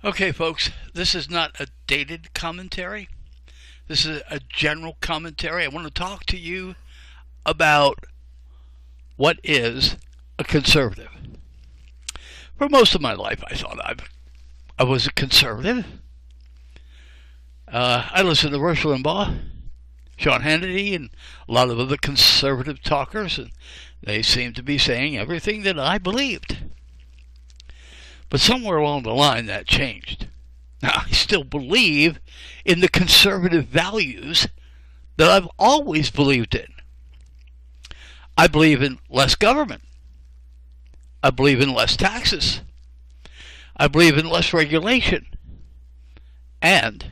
Okay, folks, this is not a dated commentary. This is a general commentary. I want to talk to you about what is a conservative. For most of my life, I thought I was a conservative. I listened to Rush Limbaugh, Sean Hannity, and a lot of other conservative talkers, and they seemed to be saying everything that I believed. But somewhere along the line, that changed. Now, I still believe in the conservative values that I've always believed in. I believe in less government. I believe in less taxes. I believe in less regulation. And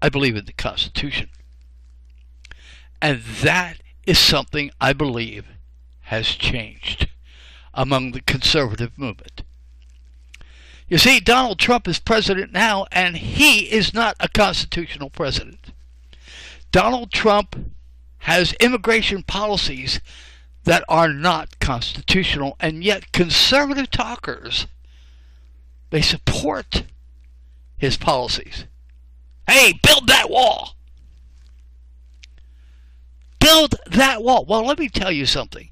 I believe in the Constitution. And that is something I believe has changed among the conservative movement. You see, Donald Trump is president now, and he is not a constitutional president. Donald Trump has immigration policies that are not constitutional, and yet conservative talkers, they support his policies. Hey, build that wall! Build that wall! Well, let me tell you something.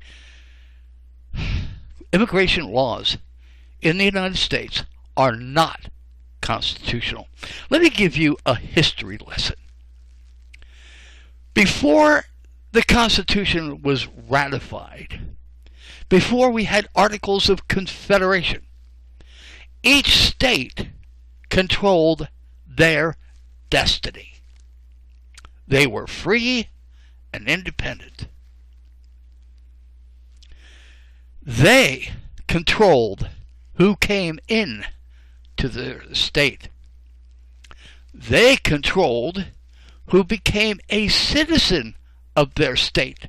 Immigration laws in the United States are not constitutional. Let me give you a history lesson. Before the Constitution was ratified, before we had Articles of Confederation, each state controlled their destiny. They were free and independent. They controlled who came in to their state. They controlled who became a citizen of their state.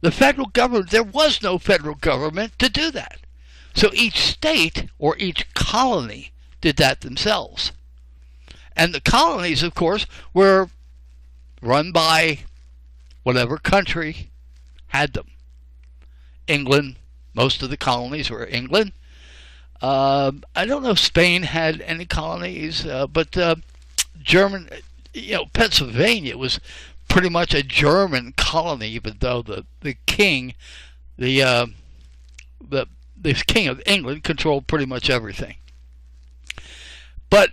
The federal government, there was no federal government to do that. So each state or each colony did that themselves. And the colonies, of course, were run by whatever country had them. England, most of the colonies were England. I don't know if Spain had any colonies, but German, Pennsylvania was pretty much a German colony, even though the king, the king of England controlled pretty much everything. But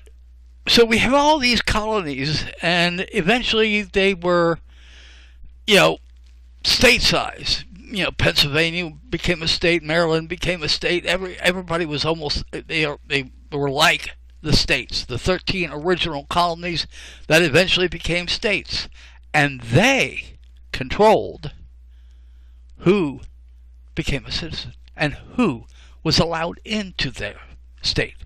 so we have all these colonies, and eventually they were, state size. Pennsylvania became a state, Maryland became a state. Everybody was almost, they were like the states, the 13 original colonies that eventually became states. And they controlled who became a citizen and who was allowed into their state.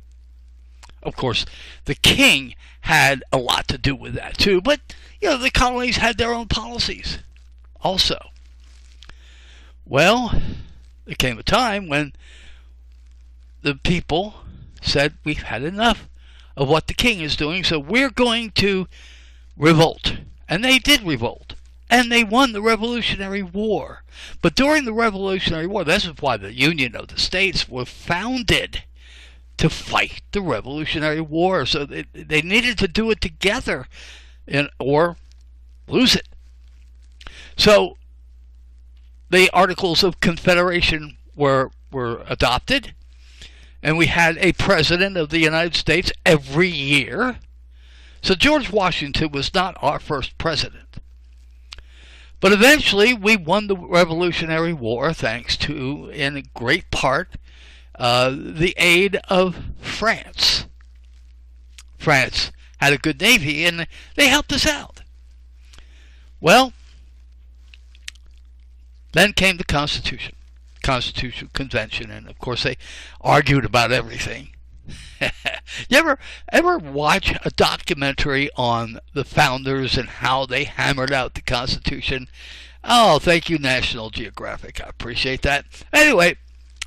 Of course, the king had a lot to do with that too, but the colonies had their own policies also. Well, there came a time when the people said, we've had enough of what the king is doing, so we're going to revolt. And they did revolt. And they won the Revolutionary War. But during the Revolutionary War, this is why the Union of the States were founded, to fight the Revolutionary War. So they needed to do it together or lose it. So the Articles of Confederation were adopted, and we had a president of the United States every year. So George Washington was not our first president. But eventually we won the Revolutionary War thanks to, in great part, the aid of France. France had a good navy, and they helped us out. Well, then came the Constitutional Convention, and of course they argued about everything. You ever watch a documentary on the founders and how they hammered out the Constitution? Oh, thank you, National Geographic. I appreciate that. Anyway,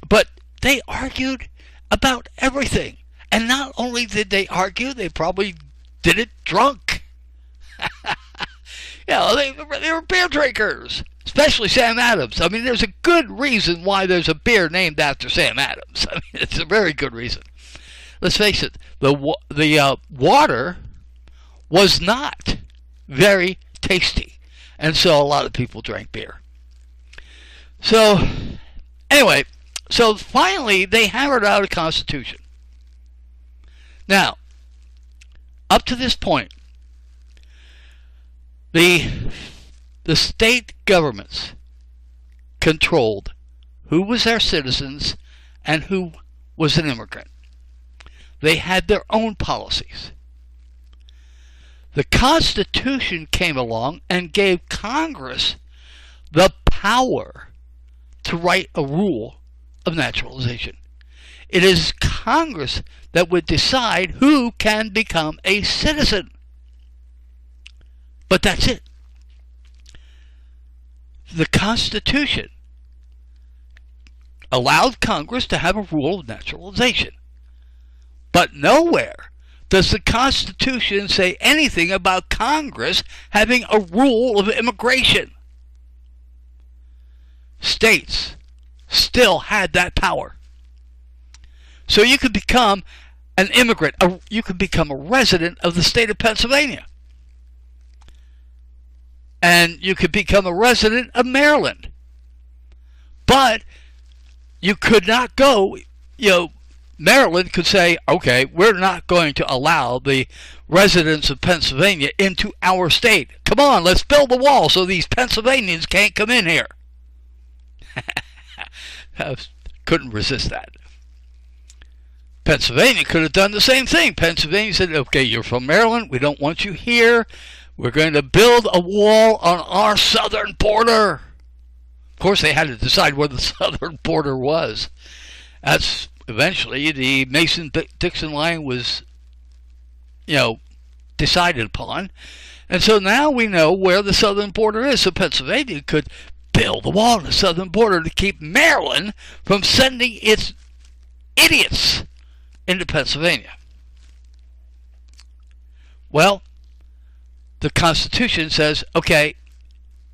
but they argued about everything. And not only did they argue, they probably did it drunk. They were beer drinkers. Especially Sam Adams. I mean, there's a good reason why there's a beer named after Sam Adams. I mean, it's a very good reason. let's face it, the water was not very tasty. And so a lot of people drank beer. So, anyway, so finally they hammered out a constitution. Now, up to this point, the state governments controlled who was their citizens and who was an immigrant. They had their own policies. The Constitution came along and gave Congress the power to write a rule of naturalization. It is Congress that would decide who can become a citizen. But that's it. The Constitution allowed Congress to have a rule of naturalization. But nowhere does the Constitution say anything about Congress having a rule of immigration. States still had that power. So you could become an immigrant, you could become a resident of the state of Pennsylvania. And you could become a resident of Maryland. But you could not go, Maryland could say, okay, we're not going to allow the residents of Pennsylvania into our state. Come on, let's build a wall so these Pennsylvanians can't come in here. I couldn't resist that. Pennsylvania could have done the same thing. Pennsylvania said, okay, you're from Maryland, we don't want you here. We're going to build a wall on our southern border. Of course, they had to decide where the southern border was. That's eventually the Mason-Dixon line was, decided upon. And so now we know where the southern border is. So Pennsylvania could build a wall on the southern border to keep Maryland from sending its idiots into Pennsylvania. Well, the Constitution says, okay,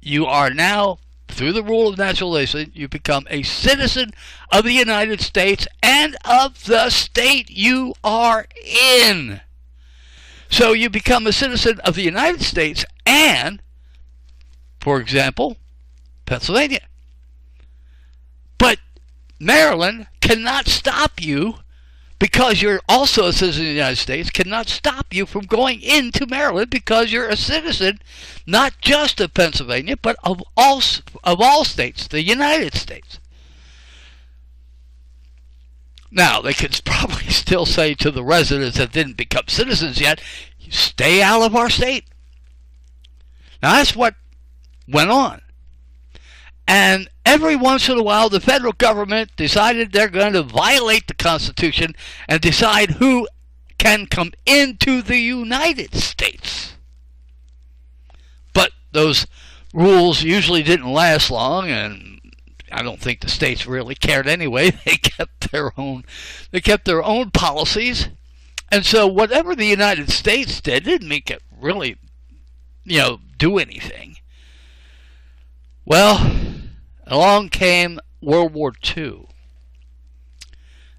you are now, through the rule of naturalization, you become a citizen of the United States and of the state you are in. So you become a citizen of the United States and, for example, Pennsylvania. But Maryland cannot stop you, because you're also a citizen of the United States, cannot stop you from going into Maryland because you're a citizen not just of Pennsylvania, but of all states, the United States. Now, they could probably still say to the residents that didn't become citizens yet, stay out of our state. Now, that's what went on. And every once in a while, the federal government decided they're going to violate the Constitution and decide who can come into the United States. But those rules usually didn't last long, and I don't think the states really cared anyway. They kept their own policies. And so whatever the United States did didn't make it really, do anything. Well, along came World War II.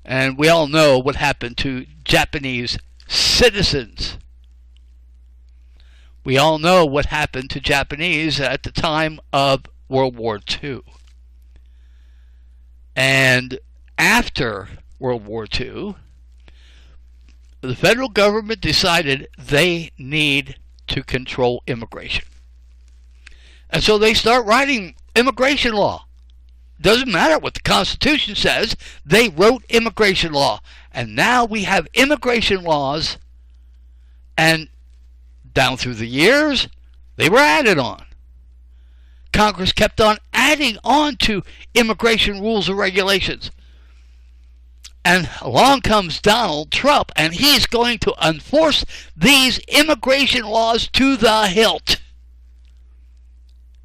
And we all know what happened to Japanese citizens. We all know what happened to Japanese at the time of World War II. And after World War II, the federal government decided they need to control immigration. And so they start writing immigration law. Doesn't matter what the Constitution says, they wrote immigration law. And now we have immigration laws, and down through the years, they were added on. Congress kept on adding on to immigration rules and regulations. And along comes Donald Trump, and he's going to enforce these immigration laws to the hilt.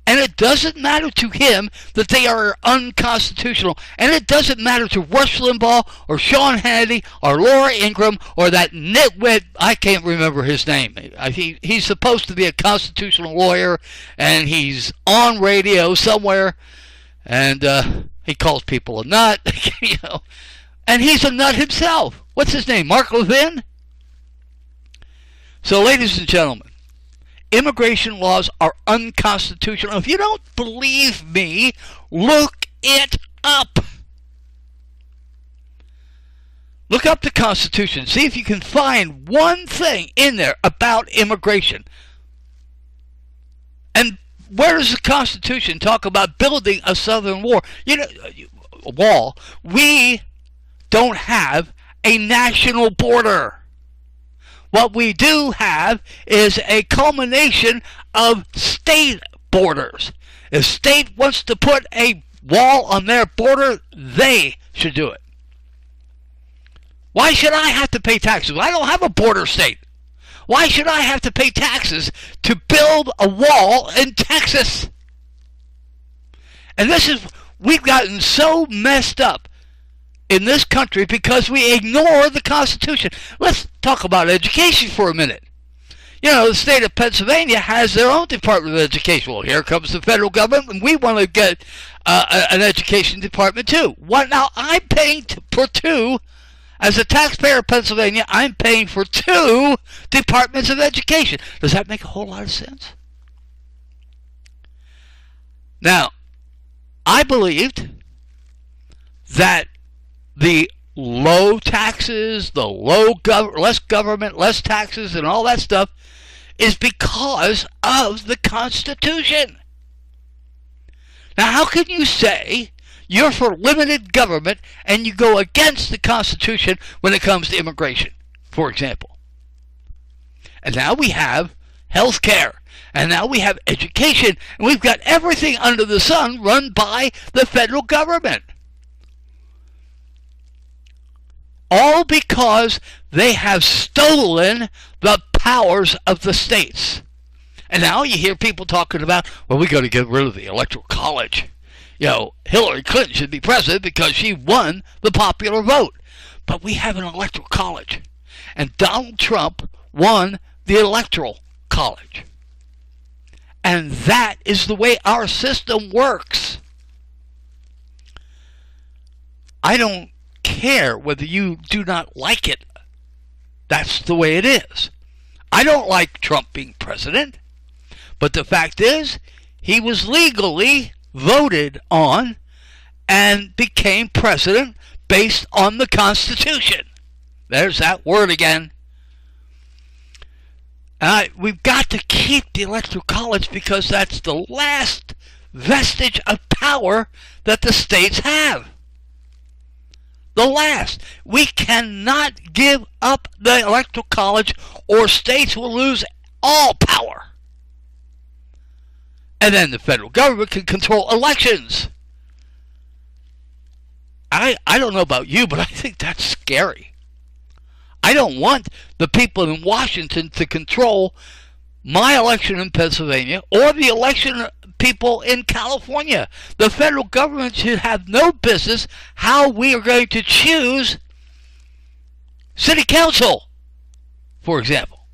And it doesn't matter to him that they are unconstitutional. And it doesn't matter to Rush Limbaugh or Sean Hannity or Laura Ingraham or that nitwit, I can't remember his name. He's supposed to be a constitutional lawyer, and he's on radio somewhere, and he calls people a nut. And he's a nut himself. What's his name? Mark Levin? So, ladies and gentlemen, immigration laws are unconstitutional. If you don't believe me, look it up. Look up the Constitution. See if you can find one thing in there about immigration. And where does the Constitution talk about building a southern wall? Wall. We don't have a national border. What we do have is a culmination of state borders. If state wants to put a wall on their border, they should do it. Why should I have to pay taxes? I don't have a border state. Why should I have to pay taxes to build a wall in Texas? And we've gotten so messed up in this country because we ignore the Constitution. Let's talk about education for a minute. The state of Pennsylvania has their own Department of Education. Well, here comes the federal government, and we want to get an education department too. Now, I'm paying for two. As a taxpayer of Pennsylvania, I'm paying for two departments of education. Does that make a whole lot of sense? Now, I believed that the low taxes, the less government, less taxes, and all that stuff is because of the Constitution. Now, how can you say you're for limited government and you go against the Constitution when it comes to immigration, for example? And now we have health care, and now we have education, and we've got everything under the sun run by the federal government. All because they have stolen the powers of the states. And now you hear people talking about, well, we got to get rid of the Electoral College. Hillary Clinton should be president because she won the popular vote. But we have an Electoral College. And Donald Trump won the Electoral College. And that is the way our system works. I don't care whether you do not like it. That's the way it is. I don't like Trump being president. But the fact is, he was legally voted on and became president based on the Constitution. There's that word again. We've got to keep the Electoral College because that's the last vestige of power that the states have. The last. We cannot give up the Electoral College or states will lose all power. And then the federal government can control elections. I don't know about you, but I think that's scary. I don't want the people in Washington to control my election in Pennsylvania or the election people in California. The federal government should have no business how we are going to choose city council, for example.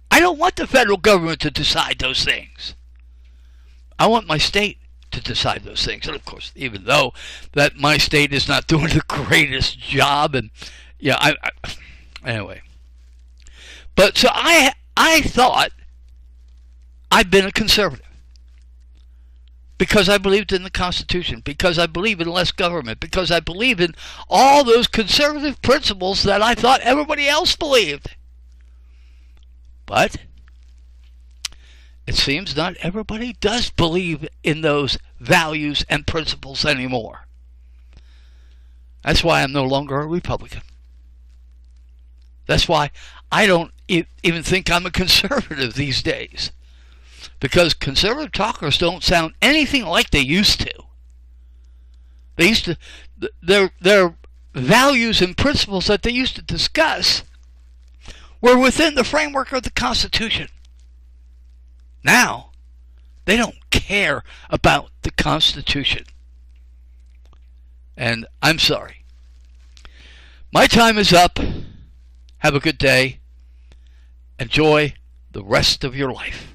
I don't want the federal government to decide those things. I want my state to decide those things. And of course, even though that my state is not doing the greatest job, and anyway. But so I thought I'd been a conservative because I believed in the Constitution, because I believe in less government, because I believe in all those conservative principles that I thought everybody else believed. But it seems not everybody does believe in those values and principles anymore. That's why I'm no longer a Republican. That's why I don't even think I'm a conservative these days. Because conservative talkers don't sound anything like they used to. They used to, their values and principles that they used to discuss were within the framework of the Constitution. Now, they don't care about the Constitution. And I'm sorry. My time is up. Have a good day. Enjoy the rest of your life.